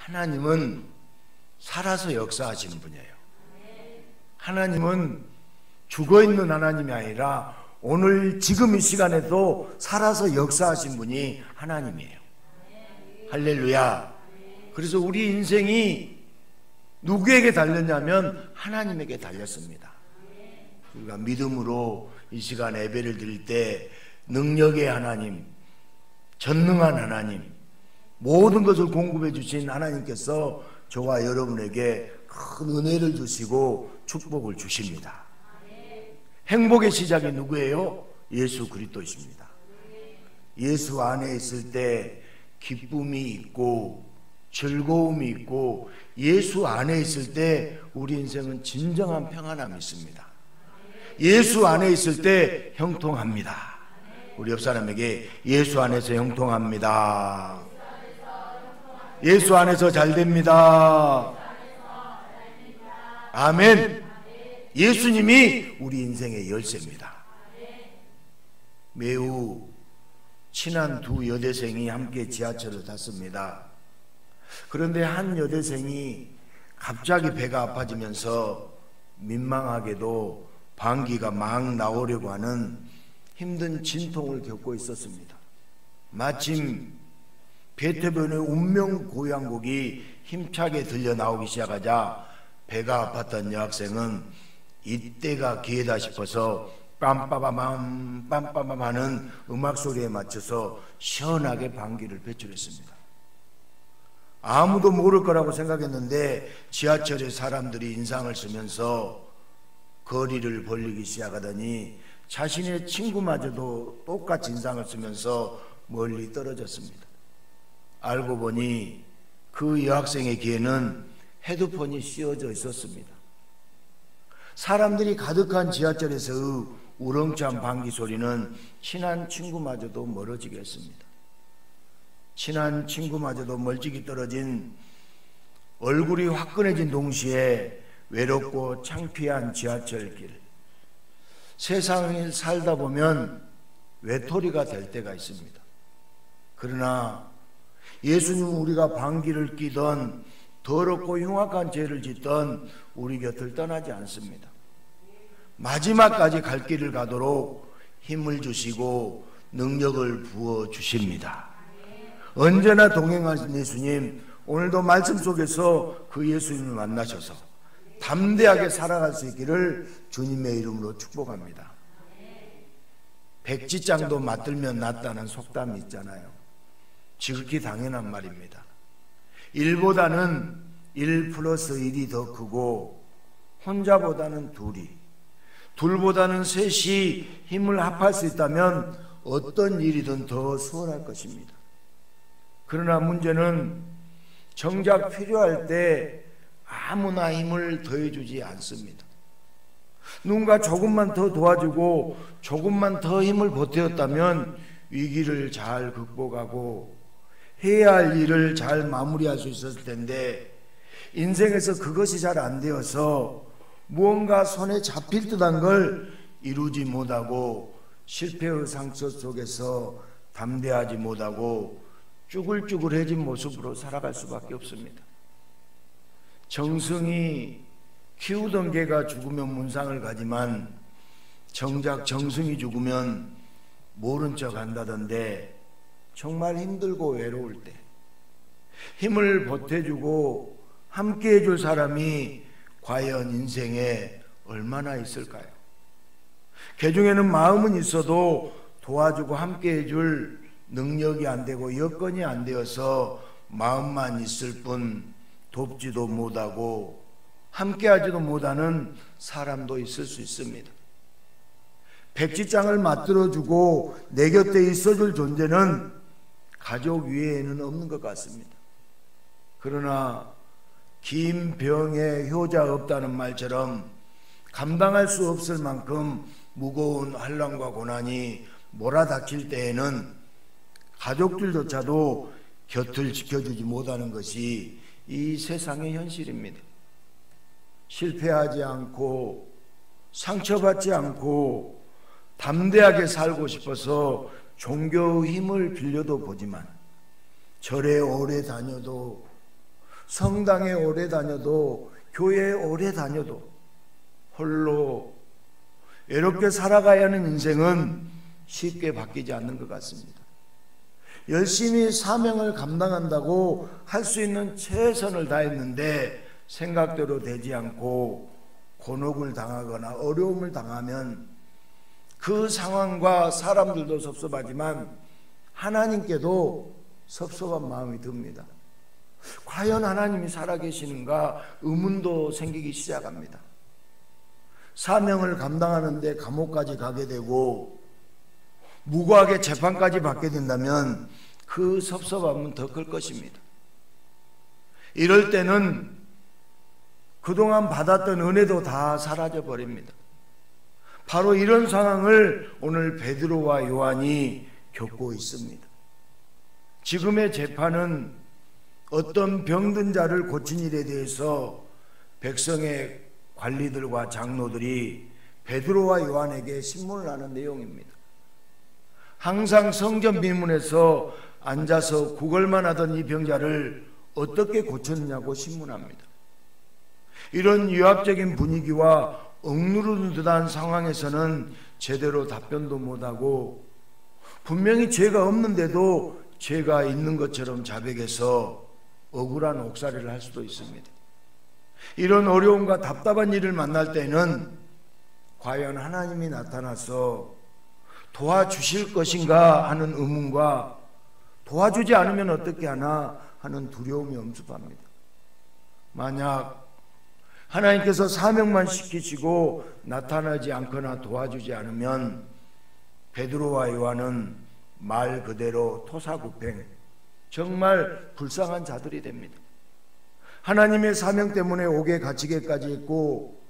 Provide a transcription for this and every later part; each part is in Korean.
하나님은 살아서 역사하시는 분이에요. 하나님은 죽어있는 하나님이 아니라 오늘 지금 이 시간에도 살아서 역사하신 분이 하나님이에요. 할렐루야. 그래서 우리 인생이 누구에게 달렸냐면 하나님에게 달렸습니다. 우리가 믿음으로 이 시간 예배를 드릴 때 능력의 하나님, 전능한 하나님, 모든 것을 공급해 주신 하나님께서 저와 여러분에게 큰 은혜를 주시고 축복을 주십니다. 행복의 시작이 누구예요? 예수 그리스도이십니다. 예수 안에 있을 때 기쁨이 있고 즐거움이 있고 예수 안에 있을 때 우리 인생은 진정한 평안함이 있습니다. 예수 안에 있을 때 형통합니다. 우리 옆 사람에게 예수 안에서 형통합니다. 예수 안에서 잘 됩니다. 아멘. 예수님이 우리 인생의 열쇠입니다. 매우 친한 두 여대생이 함께 지하철을 탔습니다. 그런데 한 여대생이 갑자기 배가 아파지면서 민망하게도 방귀가 막 나오려고 하는 힘든 진통을 겪고 있었습니다. 마침 베토벤의 운명 고향곡이 힘차게 들려 나오기 시작하자 배가 아팠던 여학생은 이때가 기회다 싶어서 빰빠바밤 빰빠밤 하는 음악 소리에 맞춰서 시원하게 방귀를 배출했습니다. 아무도 모를 거라고 생각했는데 지하철에 사람들이 인상을 쓰면서 거리를 벌리기 시작하더니 자신의 친구마저도 똑같이 인상을 쓰면서 멀리 떨어졌습니다. 알고 보니 그 여학생의 귀에는 헤드폰이 씌워져 있었습니다. 사람들이 가득한 지하철에서의 우렁찬 방귀 소리는 친한 친구마저도 멀어지게 했습니다. 친한 친구마저도 멀찍이 떨어진 얼굴이 화끈해진 동시에 외롭고 창피한 지하철길. 세상을 살다 보면 외톨이가 될 때가 있습니다. 그러나 예수님은 우리가 방귀를 뀌던 더럽고 흉악한 죄를 짓던 우리 곁을 떠나지 않습니다. 마지막까지 갈 길을 가도록 힘을 주시고 능력을 부어 주십니다. 언제나 동행하신 예수님, 오늘도 말씀 속에서 그 예수님을 만나셔서 담대하게 살아갈 수 있기를 주님의 이름으로 축복합니다. 백지장도 맞들면 낫다는 속담이 있잖아요. 지극히 당연한 말입니다. 1보다는 1 플러스 1이 더 크고 혼자보다는 둘이, 둘보다는 셋이 힘을 합할 수 있다면 어떤 일이든 더 수월할 것입니다. 그러나 문제는 정작 필요할 때 아무나 힘을 더해주지 않습니다. 누군가 조금만 더 도와주고 조금만 더 힘을 보태었다면 위기를 잘 극복하고 해야 할 일을 잘 마무리할 수 있었을 텐데 인생에서 그것이 잘 안 되어서 무언가 손에 잡힐 듯한 걸 이루지 못하고 실패의 상처 속에서 담대하지 못하고 쭈글쭈글해진 모습으로 살아갈 수밖에 없습니다. 정승이 키우던 개가 죽으면 문상을 가지만 정작 정승이 죽으면 모른 척 한다던데 정말 힘들고 외로울 때 힘을 보태주고 함께 해줄 사람이 과연 인생에 얼마나 있을까요? 개 중에는 마음은 있어도 도와주고 함께 해줄 능력이 안 되고 여건이 안 되어서 마음만 있을 뿐 돕지도 못하고 함께하지도 못하는 사람도 있을 수 있습니다. 백지장을 맞들어주고 내 곁에 있어줄 존재는 가족 외에는 없는 것 같습니다. 그러나 긴 병에 효자 없다는 말처럼 감당할 수 없을 만큼 무거운 환난과 고난이 몰아닥칠 때에는 가족들조차도 곁을 지켜주지 못하는 것이 이 세상의 현실입니다. 실패하지 않고 상처받지 않고 담대하게 살고 싶어서 종교의 힘을 빌려도 보지만 절에 오래 다녀도 성당에 오래 다녀도, 교회에 오래 다녀도 홀로 외롭게 살아가야 하는 인생은 쉽게 바뀌지 않는 것 같습니다. 열심히 사명을 감당한다고 할 수 있는 최선을 다했는데 생각대로 되지 않고 곤혹을 당하거나 어려움을 당하면 그 상황과 사람들도 섭섭하지만 하나님께도 섭섭한 마음이 듭니다. 과연 하나님이 살아계시는가 의문도 생기기 시작합니다. 사명을 감당하는데 감옥까지 가게 되고 무고하게 재판까지 받게 된다면 그 섭섭함은 더 클 것입니다. 이럴 때는 그동안 받았던 은혜도 다 사라져 버립니다. 바로 이런 상황을 오늘 베드로와 요한이 겪고 있습니다. 지금의 재판은 어떤 병든 자를 고친 일에 대해서 백성의 관리들과 장로들이 베드로와 요한에게 신문을 하는 내용입니다. 항상 성전 비문에서 앉아서 구걸만 하던 이 병자를 어떻게 고쳤느냐고 신문합니다. 이런 유압적인 분위기와 억누르는 듯한 상황에서는 제대로 답변도 못하고 분명히 죄가 없는데도 죄가 있는 것처럼 자백해서 억울한 옥살이를 할 수도 있습니다. 이런 어려움과 답답한 일을 만날 때는 과연 하나님이 나타나서 도와주실 것인가 하는 의문과 도와주지 않으면 어떻게 하나 하는 두려움이 엄습합니다. 만약 하나님께서 사명만 시키시고 나타나지 않거나 도와주지 않으면 베드로와 요한은 말 그대로 토사구팽, 정말 불쌍한 자들이 됩니다. 하나님의 사명 때문에 옥에 갇히게까지 했고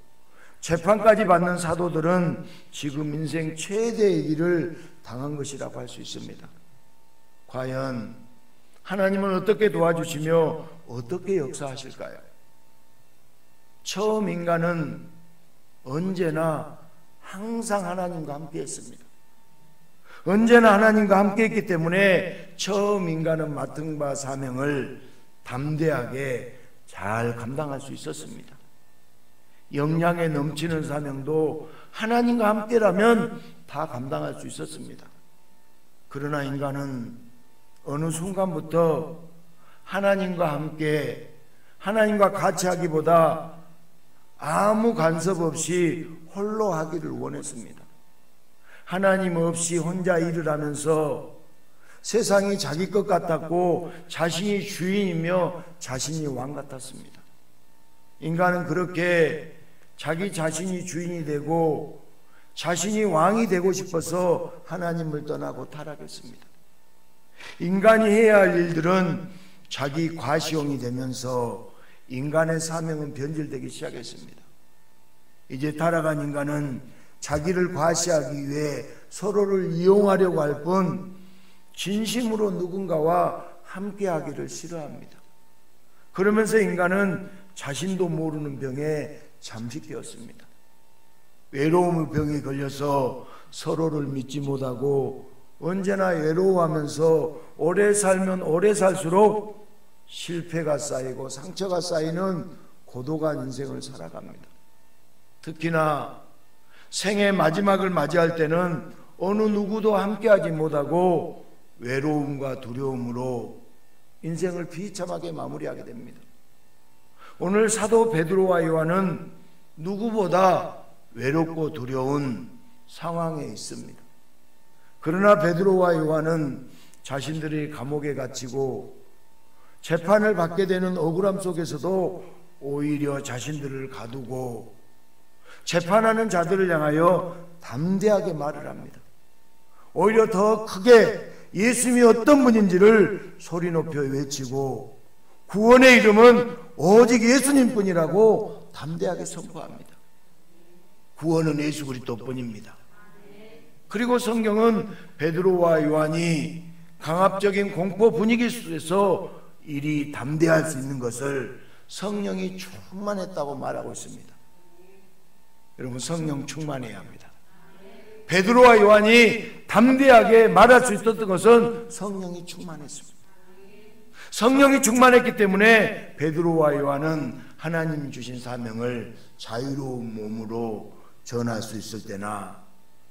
재판까지 받는 사도들은 지금 인생 최대의 일을 당한 것이라고 할 수 있습니다. 과연 하나님은 어떻게 도와주시며 어떻게 역사하실까요? 처음 인간은 언제나 항상 하나님과 함께 했습니다. 언제나 하나님과 함께 했기 때문에 처음 인간은 맡은 바 사명을 담대하게 잘 감당할 수 있었습니다. 영향에 넘치는 사명도 하나님과 함께라면 다 감당할 수 있었습니다. 그러나 인간은 어느 순간부터 하나님과 함께, 하나님과 같이 하기보다 아무 간섭 없이 홀로 하기를 원했습니다. 하나님 없이 혼자 일을 하면서 세상이 자기 것 같았고 자신이 주인이며 자신이 왕 같았습니다. 인간은 그렇게 자기 자신이 주인이 되고 자신이 왕이 되고 싶어서 하나님을 떠나고 타락했습니다. 인간이 해야 할 일들은 자기 과시용이 되면서 인간의 사명은 변질되기 시작했습니다. 이제 타락한 인간은 자기를 과시하기 위해 서로를 이용하려고 할 뿐 진심으로 누군가와 함께하기를 싫어합니다. 그러면서 인간은 자신도 모르는 병에 잠식되었습니다. 외로움의 병에 걸려서 서로를 믿지 못하고 언제나 외로워하면서 오래 살면 오래 살수록 실패가 쌓이고 상처가 쌓이는 고독한 인생을 살아갑니다. 특히나 생의 마지막을 맞이할 때는 어느 누구도 함께하지 못하고 외로움과 두려움으로 인생을 비참하게 마무리하게 됩니다. 오늘 사도 베드로와 요한은 누구보다 외롭고 두려운 상황에 있습니다. 그러나 베드로와 요한은 자신들이 감옥에 갇히고 재판을 받게 되는 억울함 속에서도 오히려 자신들을 가두고 재판하는 자들을 향하여 담대하게 말을 합니다. 오히려 더 크게 예수님이 어떤 분인지를 소리 높여 외치고 구원의 이름은 오직 예수님뿐이라고 담대하게 선포합니다. 구원은 예수 그리스도뿐입니다. 그리고 성경은 베드로와 요한이 강압적인 공포 분위기 속에서 이리 담대할 수 있는 것을 성령이 충만했다고 말하고 있습니다. 여러분, 성령 충만해야 합니다. 베드로와 요한이 담대하게 말할 수 있었던 것은 성령이 충만했습니다. 성령이 충만했기 때문에 베드로와 요한은 하나님이 주신 사명을 자유로운 몸으로 전할 수 있을 때나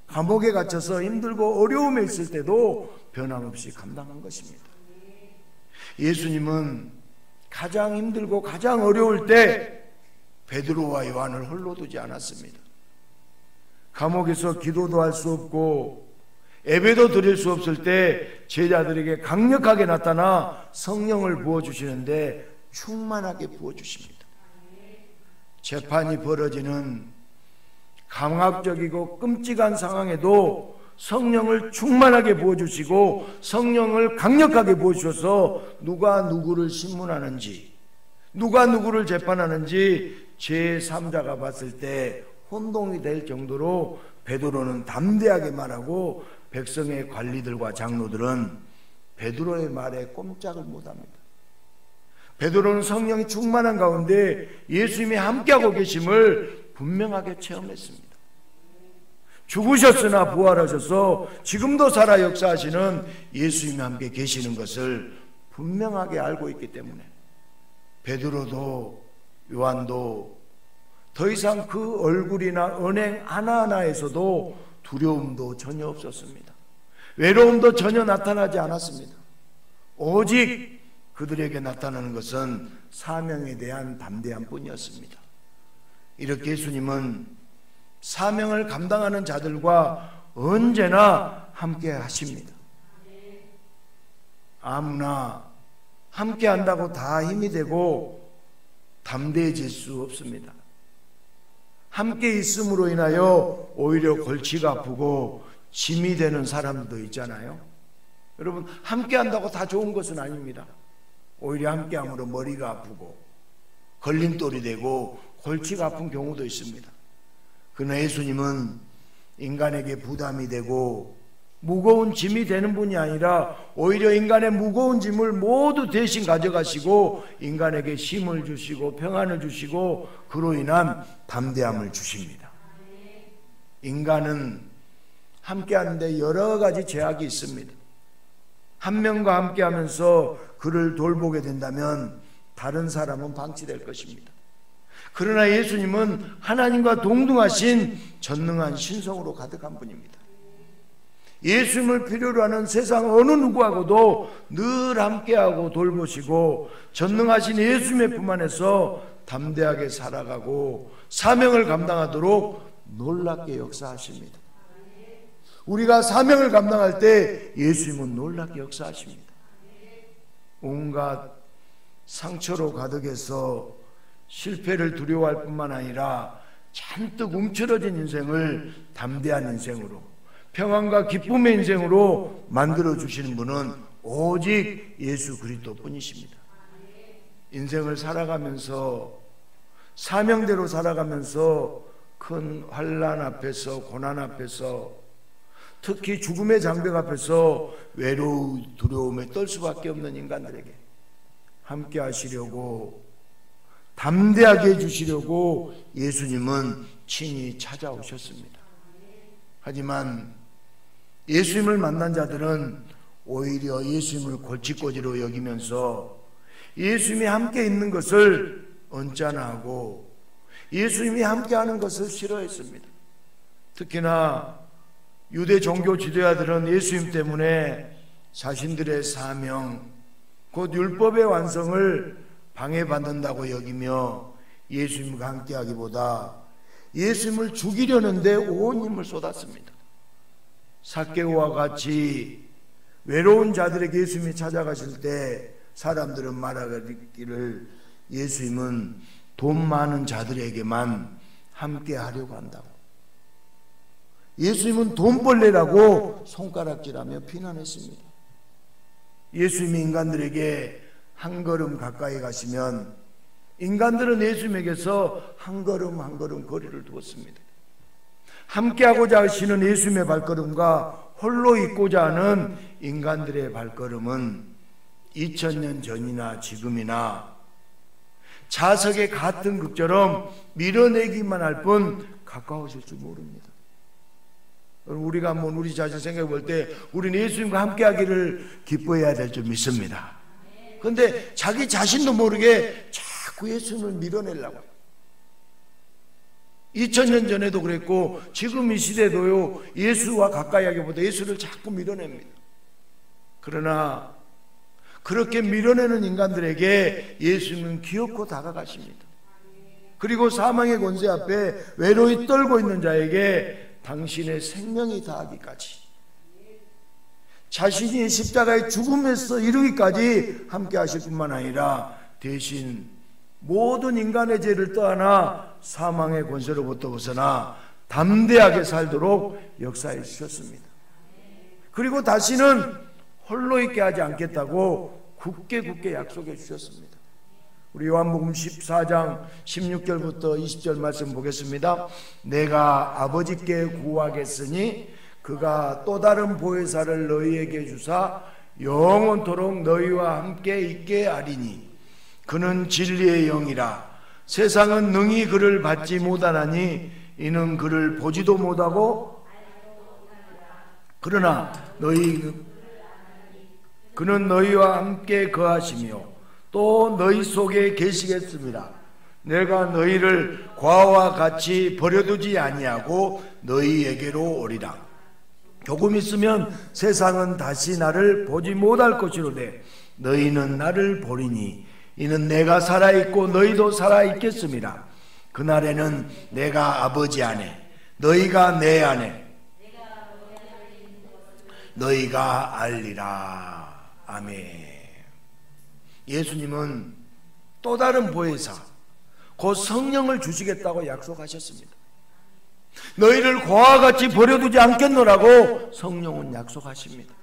감옥에 갇혀서 힘들고 어려움에 있을 때도 변함없이 감당한 것입니다. 예수님은 가장 힘들고 가장 어려울 때 베드로와 요한을 홀로 두지 않았습니다. 감옥에서 기도도 할 수 없고 예배도 드릴 수 없을 때 제자들에게 강력하게 나타나 성령을 부어주시는데 충만하게 부어주십니다. 재판이 벌어지는 강압적이고 끔찍한 상황에도 성령을 충만하게 부어주시고 성령을 강력하게 부어주셔서 누가 누구를 신문하는지, 누가 누구를 재판하는지 제3자가 봤을 때 혼동이 될 정도로 베드로는 담대하게 말하고 백성의 관리들과 장로들은 베드로의 말에 꼼짝을 못합니다. 베드로는 성령이 충만한 가운데 예수님이 함께하고 계심을 분명하게 체험했습니다. 죽으셨으나 부활하셔서 지금도 살아 역사하시는 예수님이 함께 계시는 것을 분명하게 알고 있기 때문에 베드로도 요한도 더 이상 그 얼굴이나 언행 하나하나에서도 두려움도 전혀 없었습니다. 외로움도 전혀 나타나지 않았습니다. 오직 그들에게 나타나는 것은 사명에 대한 담대함 뿐이었습니다. 이렇게 예수님은 사명을 감당하는 자들과 언제나 함께 하십니다. 아무나 함께 한다고 다 힘이 되고 담대해질 수 없습니다. 함께 있음으로 인하여 오히려 골치가 아프고 짐이 되는 사람도 있잖아요. 여러분, 함께 한다고 다 좋은 것은 아닙니다. 오히려 함께 함으로 머리가 아프고 걸림돌이 되고 골치가 아픈 경우도 있습니다. 그러나 예수님은 인간에게 부담이 되고 무거운 짐이 되는 분이 아니라 오히려 인간의 무거운 짐을 모두 대신 가져가시고 인간에게 힘을 주시고 평안을 주시고 그로 인한 담대함을 주십니다. 인간은 함께하는데 여러 가지 제약이 있습니다. 한 명과 함께하면서 그를 돌보게 된다면 다른 사람은 방치될 것입니다. 그러나 예수님은 하나님과 동등하신 전능한 신성으로 가득한 분입니다. 예수님을 필요로 하는 세상 어느 누구하고도 늘 함께하고 돌보시고 전능하신 예수님의 품 안에서 담대하게 살아가고 사명을 감당하도록 놀랍게 역사하십니다. 우리가 사명을 감당할 때 예수님은 놀랍게 역사하십니다. 온갖 상처로 가득해서 실패를 두려워할 뿐만 아니라 잔뜩 움츠러진 인생을 담대한 인생으로 평안과 기쁨의 인생으로 만들어주시는 분은 오직 예수 그리스도 뿐이십니다. 인생을 살아가면서 사명대로 살아가면서 큰 환난 앞에서 고난 앞에서 특히 죽음의 장벽 앞에서 외로운 두려움에 떨 수밖에 없는 인간들에게 함께 하시려고 담대하게 해주시려고 예수님은 친히 찾아오셨습니다. 하지만 예수님을 만난 자들은 오히려 예수님을 골칫거지로 여기면서 예수님이 함께 있는 것을 언짢아하고 예수님이 함께하는 것을 싫어했습니다. 특히나 유대 종교 지도자들은 예수님 때문에 자신들의 사명, 곧 율법의 완성을 방해받는다고 여기며 예수님과 함께하기보다 예수님을 죽이려는 데 온 힘을 쏟았습니다. 삭개오와 같이 외로운 자들에게 예수님이 찾아가실 때 사람들은 말하기를 예수님은 돈 많은 자들에게만 함께 하려고 한다고, 예수님은 돈벌레라고 손가락질하며 비난했습니다. 예수님이 인간들에게 한 걸음 가까이 가시면 인간들은 예수님에게서 한 걸음 한 걸음 거리를 두었습니다. 함께하고자 하시는 예수님의 발걸음과 홀로 있고자 하는 인간들의 발걸음은 2000년 전이나 지금이나 자석의 같은 극처럼 밀어내기만 할 뿐 가까워질 줄 모릅니다. 우리가 한번 우리 자신 생각해 볼 때 우리는 예수님과 함께하기를 기뻐해야 될 줄 믿습니다. 그런데 자기 자신도 모르게 자꾸 예수님을 밀어내려고 해요. 2000년 전에도 그랬고 지금 이 시대도요, 예수와 가까이 하기보다 예수를 자꾸 밀어냅니다. 그러나 그렇게 밀어내는 인간들에게 예수님은 기어코 다가가십니다. 그리고 사망의 권세 앞에 외로이 떨고 있는 자에게 당신의 생명이 다하기까지, 자신이 십자가의 죽음에서 이르기까지 함께 하실 뿐만 아니라 대신 모든 인간의 죄를 떠안아 사망의 권세로부터 벗어나 담대하게 살도록 역사해 주셨습니다. 그리고 다시는 홀로 있게 하지 않겠다고 굳게 약속해 주셨습니다. 우리 요한복음 14장 16절부터 20절 말씀 보겠습니다. 내가 아버지께 구하겠으니 그가 또 다른 보혜사를 너희에게 주사 영원토록 너희와 함께 있게 하리니 그는 진리의 영이라. 세상은 능히 그를 받지 못하나니 이는 그를 보지도 못하고 그러나 그는 너희와 함께 거하시며 또 너희 속에 계시겠습니다. 내가 너희를 과와 같이 버려두지 아니하고 너희에게로 오리라. 조금 있으면 세상은 다시 나를 보지 못할 것이로되 너희는 나를 보리니 이는 내가 살아있고 너희도 살아있겠습니다. 그날에는 내가 아버지 안에 너희가 내 안에 너희가 알리라. 아멘. 예수님은 또 다른 보혜사 곧 성령을 주시겠다고 약속하셨습니다. 너희를 고와 같이 버려두지 않겠노라고 성령은 약속하십니다.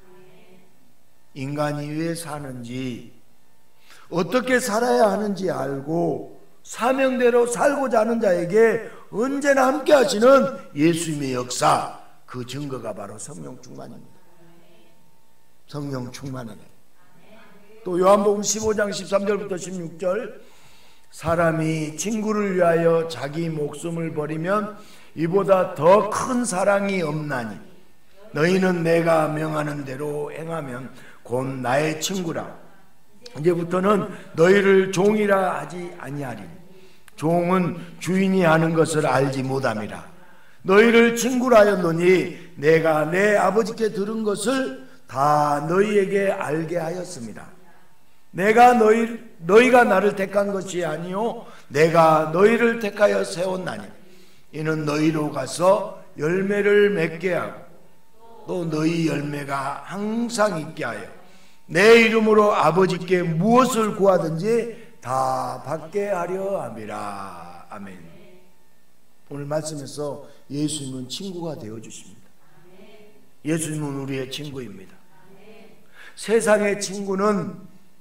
인간이 왜 사는지, 어떻게 살아야 하는지 알고 사명대로 살고자 하는 자에게 언제나 함께 하시는 예수님의 역사, 그 증거가 바로 성령 충만입니다. 성령 충만이네. 또 요한복음 15장 13절부터 16절, 사람이 친구를 위하여 자기 목숨을 버리면 이보다 더 큰 사랑이 없나니 너희는 내가 명하는 대로 행하면 곧 나의 친구라. 이제부터는 너희를 종이라 하지 아니하리니 종은 주인이 하는 것을 알지 못함이라. 너희를 친구라 하였노니 내가 내 아버지께 들은 것을 다 너희에게 알게 하였습니다. 내가 너희가 나를 택한 것이 아니요 내가 너희를 택하여 세웠나니 이는 너희로 가서 열매를 맺게 하고 또 너희 열매가 항상 있게 하여 내 이름으로 아버지께 무엇을 구하든지 다 받게 하려 함이라. 아멘. 오늘 말씀에서 예수님은 친구가 되어주십니다. 예수님은 우리의 친구입니다. 세상의 친구는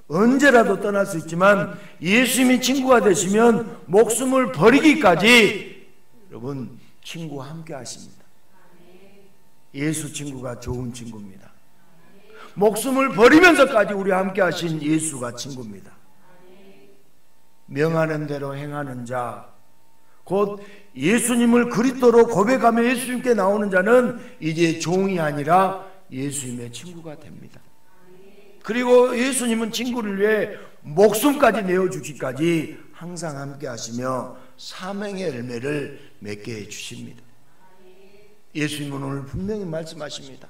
언제라도 떠날 수 있지만 예수님이 친구가 되시면 목숨을 버리기까지 여러분 친구와 함께 하십니다. 예수 친구가 좋은 친구입니다. 목숨을 버리면서까지 우리와 함께 하신 예수가 친구입니다. 명하는 대로 행하는 자, 곧 예수님을 그리스도로 고백하며 예수님께 나오는 자는 이제 종이 아니라 예수님의 친구가 됩니다. 그리고 예수님은 친구를 위해 목숨까지 내어주기까지 항상 함께 하시며 사명의 열매를 맺게 해주십니다. 예수님은 오늘 분명히 말씀하십니다.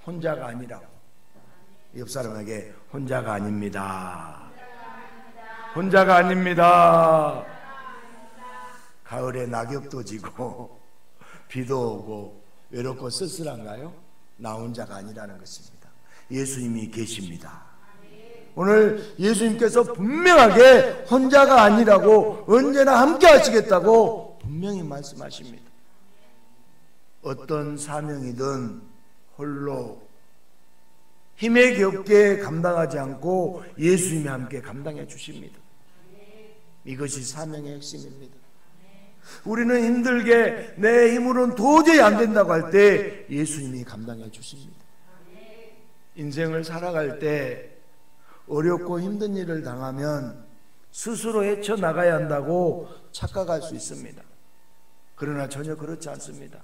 혼자가 아니라고. 옆 사람에게 혼자가 아닙니다. 혼자가 아닙니다. 가을에 낙엽도 지고 비도 오고 외롭고 쓸쓸한가요? 나 혼자가 아니라는 것입니다. 예수님이 계십니다. 오늘 예수님께서 분명하게 혼자가 아니라고 언제나 함께 하시겠다고 분명히 말씀하십니다. 어떤 사명이든 홀로 힘에 겹게 감당하지 않고 예수님이 함께 감당해 주십니다. 이것이 사명의 핵심입니다. 우리는 힘들게 내 힘으로는 도저히 안 된다고 할 때 예수님이 감당해 주십니다. 인생을 살아갈 때 어렵고 힘든 일을 당하면 스스로 헤쳐나가야 한다고 착각할 수 있습니다. 그러나 전혀 그렇지 않습니다.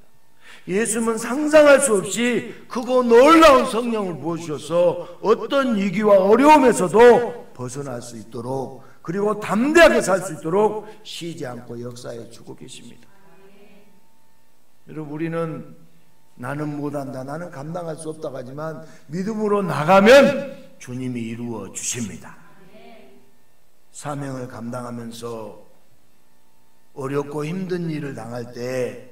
예수님은 상상할 수 없이 크고 놀라운 성령을 부어주셔서 어떤 위기와 어려움에서도 벗어날 수 있도록, 그리고 담대하게 살 수 있도록 쉬지 않고 역사해 주고 계십니다. 여러분, 우리는 나는 못한다, 나는 감당할 수 없다고 하지만 믿음으로 나가면 주님이 이루어 주십니다. 사명을 감당하면서 어렵고 힘든 일을 당할 때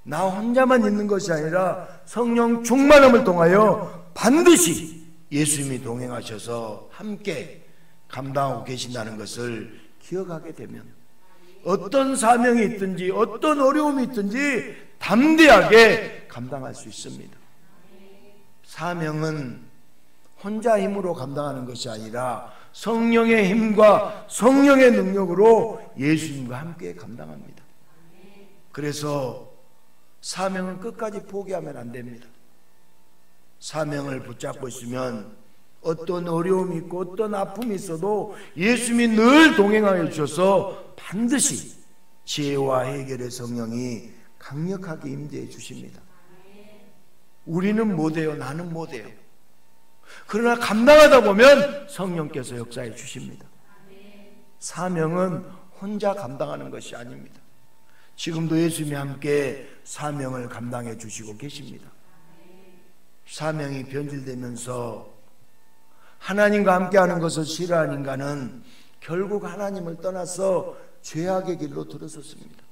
나 혼자만 있는 것이 아니라 성령 충만함을 통하여 반드시 예수님이 동행하셔서 함께 감당하고 계신다는 것을 기억하게 되면 어떤 사명이 있든지 어떤 어려움이 있든지 담대하게 감당할 수 있습니다. 사명은 혼자 힘으로 감당하는 것이 아니라 성령의 힘과 성령의 능력으로 예수님과 함께 감당합니다. 그래서 사명은 끝까지 포기하면 안 됩니다. 사명을 붙잡고 있으면 어떤 어려움이 있고 어떤 아픔이 있어도 예수님이 늘 동행하여 주셔서 반드시 지혜와 해결의 성령이 강력하게 임재해 주십니다. 우리는 못해요. 나는 못해요. 그러나 감당하다 보면 성령께서 역사해 주십니다. 사명은 혼자 감당하는 것이 아닙니다. 지금도 예수님이 함께 사명을 감당해 주시고 계십니다. 사명이 변질되면서 하나님과 함께하는 것을 싫어하는 인간은 결국 하나님을 떠나서 죄악의 길로 들어섰습니다.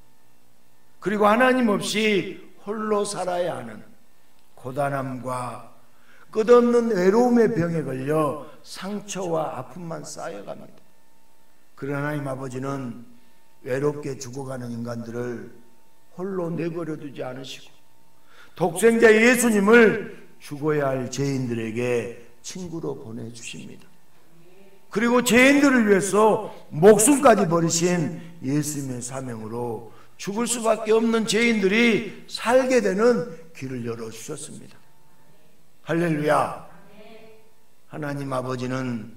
그리고 하나님 없이 홀로 살아야 하는 고단함과 끝없는 외로움의 병에 걸려 상처와 아픔만 쌓여갑니다. 그러나 하나님 아버지는 외롭게 죽어가는 인간들을 홀로 내버려 두지 않으시고 독생자 예수님을 죽어야 할 죄인들에게 친구로 보내주십니다. 그리고 죄인들을 위해서 목숨까지 버리신 예수님의 사명으로 죽을 수밖에 없는 죄인들이 살게 되는 길을 열어주셨습니다. 할렐루야. 하나님 아버지는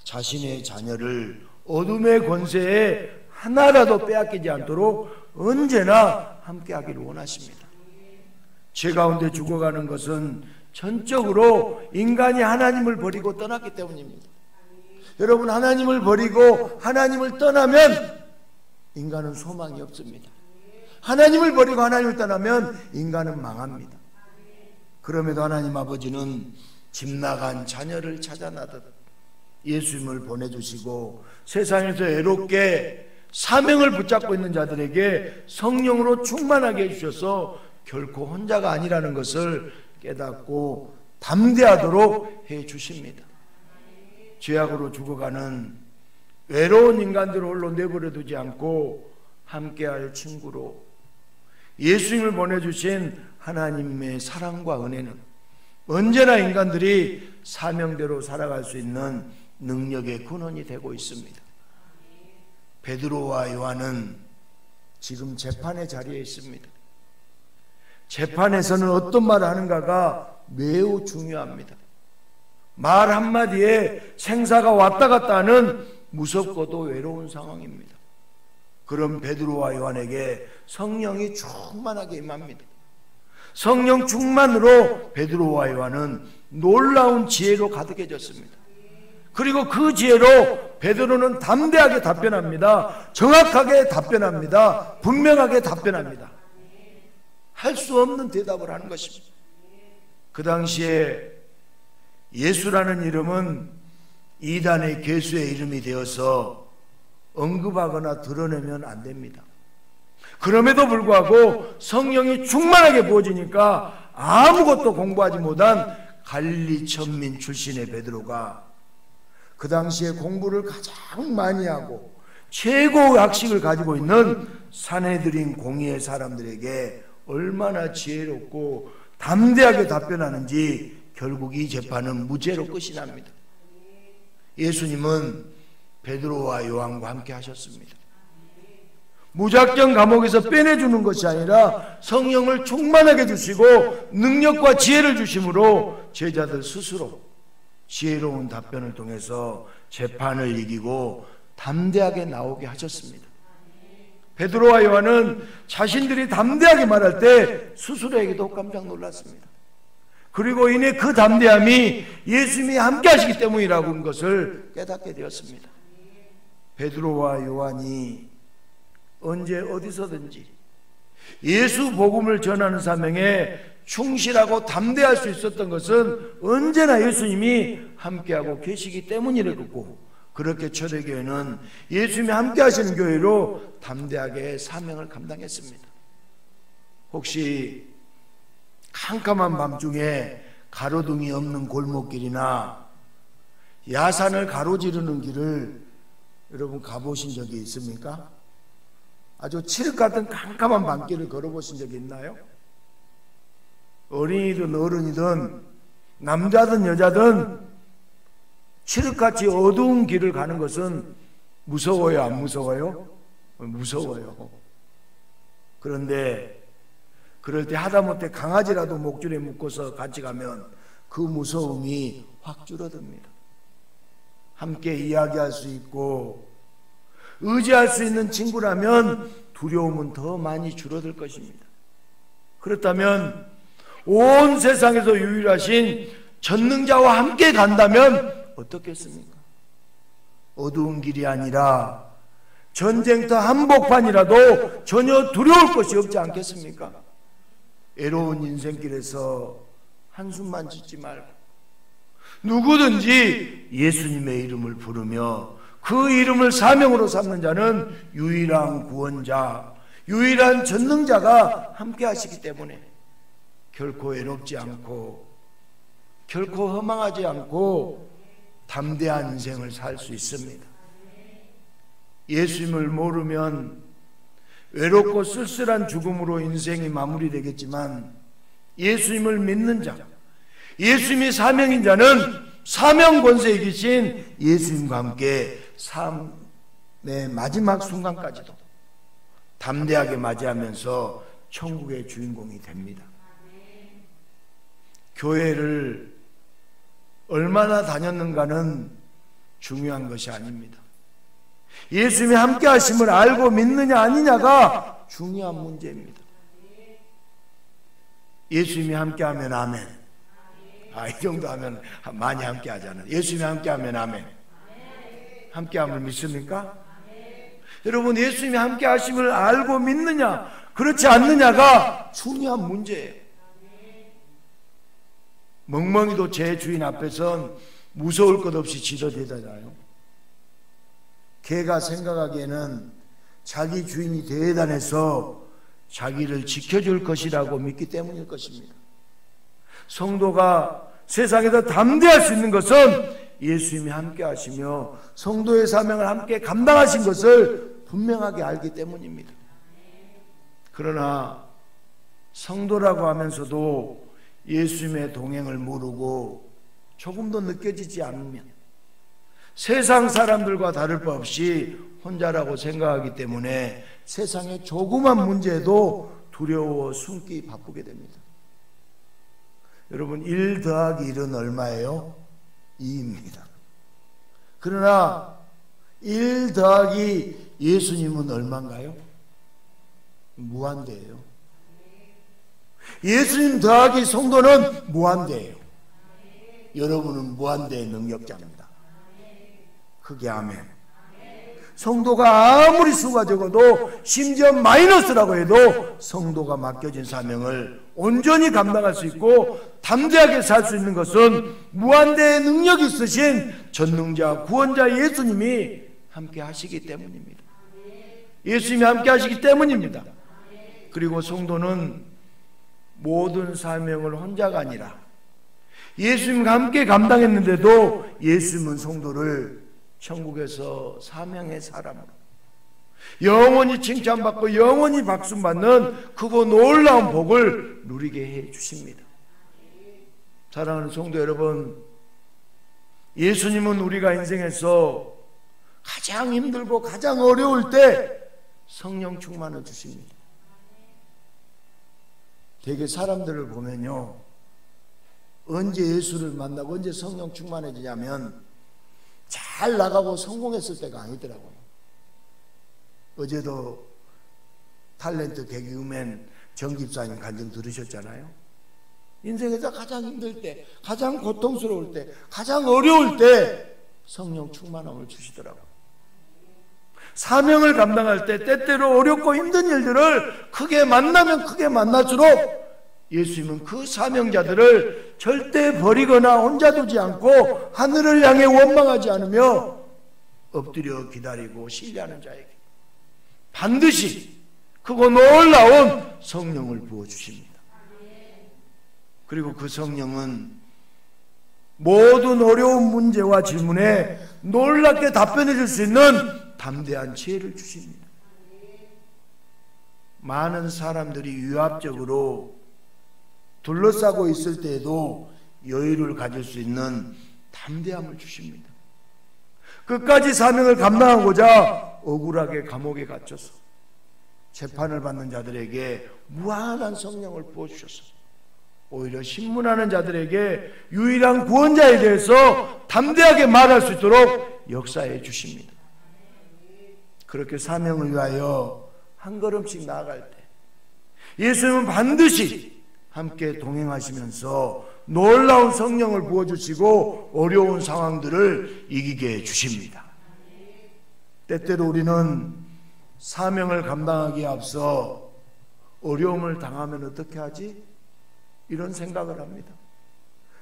자신의 자녀를 어둠의 권세에 하나라도 빼앗기지 않도록 언제나 함께하기를 원하십니다. 죄 가운데 죽어가는 것은 전적으로 인간이 하나님을 버리고 떠났기 때문입니다. 여러분, 하나님을 버리고 하나님을 떠나면 인간은 소망이 없습니다. 하나님을 버리고 하나님을 떠나면 인간은 망합니다. 그럼에도 하나님 아버지는 집 나간 자녀를 찾아 나듯 예수님을 보내주시고 세상에서 애롭게 사명을 붙잡고 있는 자들에게 성령으로 충만하게 해주셔서 결코 혼자가 아니라는 것을 깨닫고 담대하도록 해주십니다. 죄악으로 죽어가는 외로운 인간들을 홀로 내버려 두지 않고 함께할 친구로 예수님을 보내주신 하나님의 사랑과 은혜는 언제나 인간들이 사명대로 살아갈 수 있는 능력의 근원이 되고 있습니다. 베드로와 요한은 지금 재판의 자리에 있습니다. 재판에서는 어떤 말을 하는가가 매우 중요합니다. 말 한마디에 생사가 왔다 갔다 하는 무섭고도 외로운 상황입니다. 그런 베드로와 요한에게 성령이 충만하게 임합니다. 성령 충만으로 베드로와 요한은 놀라운 지혜로 가득해졌습니다. 그리고 그 지혜로 베드로는 담대하게 답변합니다. 정확하게 답변합니다. 분명하게 답변합니다. 할 수 없는 대답을 하는 것입니다. 그 당시에 예수라는 이름은 이단의 괴수의 이름이 되어서 언급하거나 드러내면 안 됩니다. 그럼에도 불구하고 성령이 충만하게 부어지니까 아무것도 공부하지 못한 갈릴리 천민 출신의 베드로가 그 당시에 공부를 가장 많이 하고 최고의 학식을 가지고 있는 산헤드린 공의의 사람들에게 얼마나 지혜롭고 담대하게 답변하는지 결국 이 재판은 무죄로 끝이 납니다. 예수님은 베드로와 요한과 함께 하셨습니다. 무작정 감옥에서 빼내주는 것이 아니라 성령을 충만하게 주시고 능력과 지혜를 주심으로 제자들 스스로 지혜로운 답변을 통해서 재판을 이기고 담대하게 나오게 하셨습니다. 베드로와 요한은 자신들이 담대하게 말할 때 스스로에게도 깜짝 놀랐습니다. 그리고 이내 그 담대함이 예수님이 함께 하시기 때문이라고 하는 것을 깨닫게 되었습니다. 베드로와 요한이 언제 어디서든지 예수 복음을 전하는 사명에 충실하고 담대할 수 있었던 것은 언제나 예수님이 함께하고 계시기 때문이라고, 그렇게 초대교회는 예수님이 함께 하시는 교회로 담대하게 사명을 감당했습니다. 혹시 캄캄한 밤중에 가로등이 없는 골목길이나 야산을 가로지르는 길을 여러분 가보신 적이 있습니까? 아주 칠흑 같은 캄캄한 밤길을 걸어보신 적이 있나요? 어린이든 어른이든 남자든 여자든 칠흑같이 어두운 길을 가는 것은 무서워요, 안 무서워요? 무서워요. 그런데 그럴 때 하다못해 강아지라도 목줄에 묶어서 같이 가면 그 무서움이 확 줄어듭니다. 함께 이야기할 수 있고 의지할 수 있는 친구라면 두려움은 더 많이 줄어들 것입니다. 그렇다면 온 세상에서 유일하신 전능자와 함께 간다면 어떻겠습니까? 어두운 길이 아니라 전쟁터 한복판이라도 전혀 두려울 것이 없지 않겠습니까? 애로운 인생길에서 한숨만 짓지 말고 누구든지 예수님의 이름을 부르며 그 이름을 사명으로 삼는 자는 유일한 구원자, 유일한 전능자가 함께 하시기 때문에 결코 외롭지 않고 결코 허망하지 않고 담대한 인생을 살 수 있습니다. 예수님을 모르면 외롭고 쓸쓸한 죽음으로 인생이 마무리되겠지만 마예수님을 믿는 자, 예수님이 사명인 자는 사명 권세에 계신 예수님과 함께 삶의 마지막 순간까지도 담대하게 맞이하면서 천국의 주인공이 됩니다. 교회를 얼마나 다녔는가는 중요한 것이 아닙니다. 예수님이 함께 하심을 알고 믿느냐 아니냐가 중요한 문제입니다. 예수님이 함께 하면 아멘. 이 정도 하면 많이 함께 하잖아요. 예수님이 함께 하면 아멘. 함께 함을 믿습니까? 여러분, 예수님이 함께 하심을 알고 믿느냐 그렇지 않느냐가 중요한 문제예요. 멍멍이도 제 주인 앞에선 무서울 것 없이 지도되잖아요. 개가 생각하기에는 자기 주인이 대단해서 자기를 지켜줄 것이라고 믿기 때문일 것입니다. 성도가 세상에서 담대할 수 있는 것은 예수님이 함께 하시며 성도의 사명을 함께 감당하신 것을 분명하게 알기 때문입니다. 그러나 성도라고 하면서도 예수님의 동행을 모르고 조금도 느껴지지 않으면 세상 사람들과 다를 바 없이 혼자라고 생각하기 때문에 세상의 조그만 문제도 두려워 숨기 바쁘게 됩니다. 여러분, 1 더하기 1은 얼마예요? 2입니다. 그러나 1 더하기 예수님은 얼마인가요? 무한대예요. 예수님 더하기 성도는 무한대예요. 여러분은 무한대의 능력자입니다. 크게 아멘. 성도가 아무리 수가 적어도 심지어 마이너스라고 해도 성도가 맡겨진 사명을 온전히 감당할 수 있고 담대하게 살 수 있는 것은 무한대의 능력이 있으신 전능자 구원자 예수님이 함께 하시기 때문입니다. 예수님이 함께 하시기 때문입니다. 그리고 성도는 모든 사명을 혼자가 아니라 예수님과 함께 감당했는데도 예수님은 성도를 천국에서 사명의 사람으로 영원히 칭찬받고 영원히 박수받는 크고 놀라운 복을 누리게 해 주십니다. 사랑하는 성도 여러분, 예수님은 우리가 인생에서 가장 힘들고 가장 어려울 때 성령 충만을 주십니다. 되게 사람들을 보면요, 언제 예수를 만나고 언제 성령 충만해지냐면 잘 나가고 성공했을 때가 아니더라고요. 어제도 탤런트 개그맨 정집사님 간증 들으셨잖아요. 인생에서 가장 힘들 때, 가장 고통스러울 때, 가장 어려울 때 성령 충만함을 주시더라고요. 사명을 감당할 때 때때로 어렵고 힘든 일들을 크게 만나면 크게 만날수록 예수님은 그 사명자들을 절대 버리거나 혼자 두지 않고 하늘을 향해 원망하지 않으며 엎드려 기다리고 신뢰하는 자에게 반드시 크고 놀라운 성령을 부어주십니다. 그리고 그 성령은 모든 어려운 문제와 질문에 놀랍게 답변해 줄 수 있는 담대한 지혜를 주십니다. 많은 사람들이 유압적으로 둘러싸고 있을 때에도 여유를 가질 수 있는 담대함을 주십니다. 끝까지 사명을 감당하고자 억울하게 감옥에 갇혀서 재판을 받는 자들에게 무한한 성령을 부어주셔서 오히려 신문하는 자들에게 유일한 구원자에 대해서 담대하게 말할 수 있도록 역사해 주십니다. 그렇게 사명을 위하여 한 걸음씩 나아갈 때 예수님은 반드시 함께 동행하시면서 놀라운 성령을 부어주시고 어려운 상황들을 이기게 해주십니다. 때때로 우리는 사명을 감당하기에 앞서 어려움을 당하면 어떻게 하지? 이런 생각을 합니다.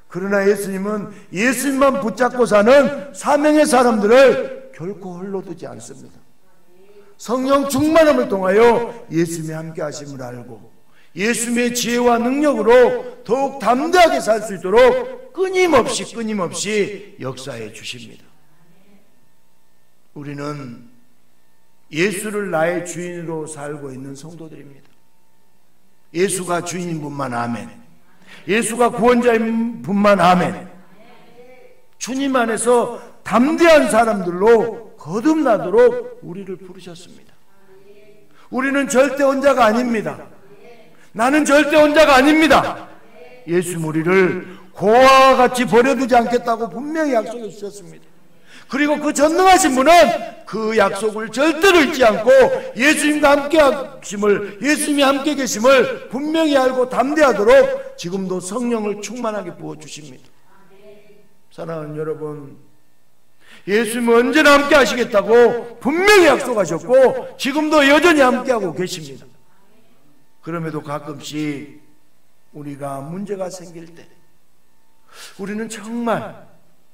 그러나 예수님은 예수님만 붙잡고 사는 사명의 사람들을 결코 홀로두지 않습니다. 성령 충만함을 통하여 예수님이 함께 하심을 알고 예수님의 지혜와 능력으로 더욱 담대하게 살 수 있도록 끊임없이 역사해 주십니다. 우리는 예수를 나의 주인으로 살고 있는 성도들입니다. 예수가 주인인 분만 아멘. 예수가 구원자인 분만 아멘. 주님 안에서 담대한 사람들로 거듭나도록 우리를 부르셨습니다. 우리는 절대 혼자가 아닙니다. 나는 절대 혼자가 아닙니다. 예수님 우리를 고아와 같이 버려두지 않겠다고 분명히 약속해 주셨습니다. 그리고 그 전능하신 분은 그 약속을 절대로 잊지 않고 예수님과 함께 하심을, 예수님이 함께 계심을 분명히 알고 담대하도록 지금도 성령을 충만하게 부어주십니다. 사랑하는 여러분, 예수님은 언제나 함께 하시겠다고 분명히 약속하셨고 지금도 여전히 함께하고 계십니다. 그럼에도 가끔씩 우리가 문제가 생길 때 우리는 정말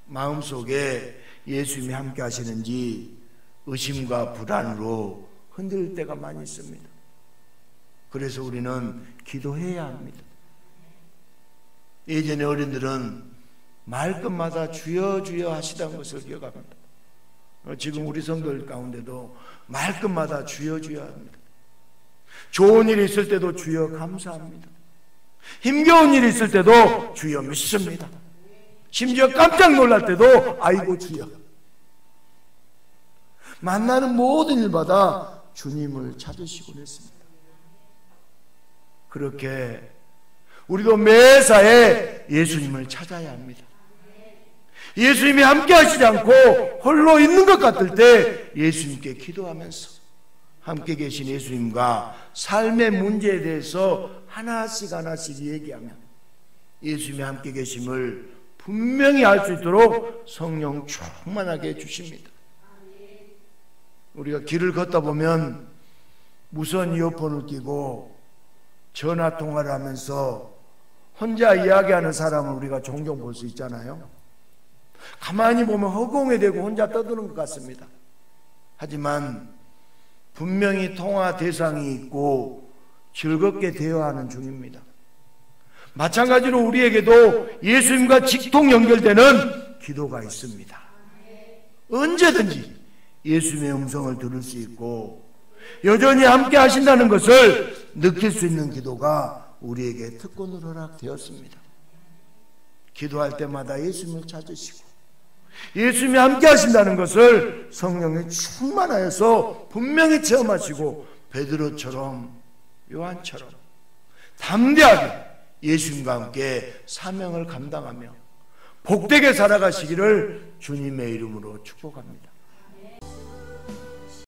마음속에 예수님이 함께 하시는지 의심과 불안으로 흔들릴 때가 많이 있습니다. 그래서 우리는 기도해야 합니다. 예전에 어른들은 말끝마다 주여 주여 하시던 것을 기억합니다. 지금 우리 성도들 가운데도 말끝마다 주여 주여 합니다. 좋은 일이 있을 때도 주여 감사합니다. 힘겨운 일이 있을 때도 주여 믿습니다. 심지어 깜짝 놀랄 때도 아이고 주여. 만나는 모든 일마다 주님을 찾으시곤 했습니다. 그렇게 우리도 매사에 예수님을 찾아야 합니다. 예수님이 함께 하시지 않고 홀로 있는 것 같을 때 예수님께 기도하면서 함께 계신 예수님과 삶의 문제에 대해서 하나씩 얘기하면 예수님이 함께 계심을 분명히 알 수 있도록 성령 충만하게 해주십니다. 우리가 길을 걷다 보면 무선 이어폰을 끼고 전화통화를 하면서 혼자 이야기하는 사람을 우리가 종종 볼 수 있잖아요. 가만히 보면 허공에 대고 혼자 떠드는 것 같습니다. 하지만 분명히 통화 대상이 있고 즐겁게 대화하는 중입니다. 마찬가지로 우리에게도 예수님과 직통 연결되는 기도가 있습니다. 언제든지 예수님의 음성을 들을 수 있고 여전히 함께 하신다는 것을 느낄 수 있는 기도가 우리에게 특권으로 허락되었습니다. 기도할 때마다 예수님을 찾으시고 예수님이 함께 하신다는 것을 성령이 충만하여서 분명히 체험하시고 베드로처럼 요한처럼 담대하게 예수님과 함께 사명을 감당하며 복되게 살아가시기를 주님의 이름으로 축복합니다.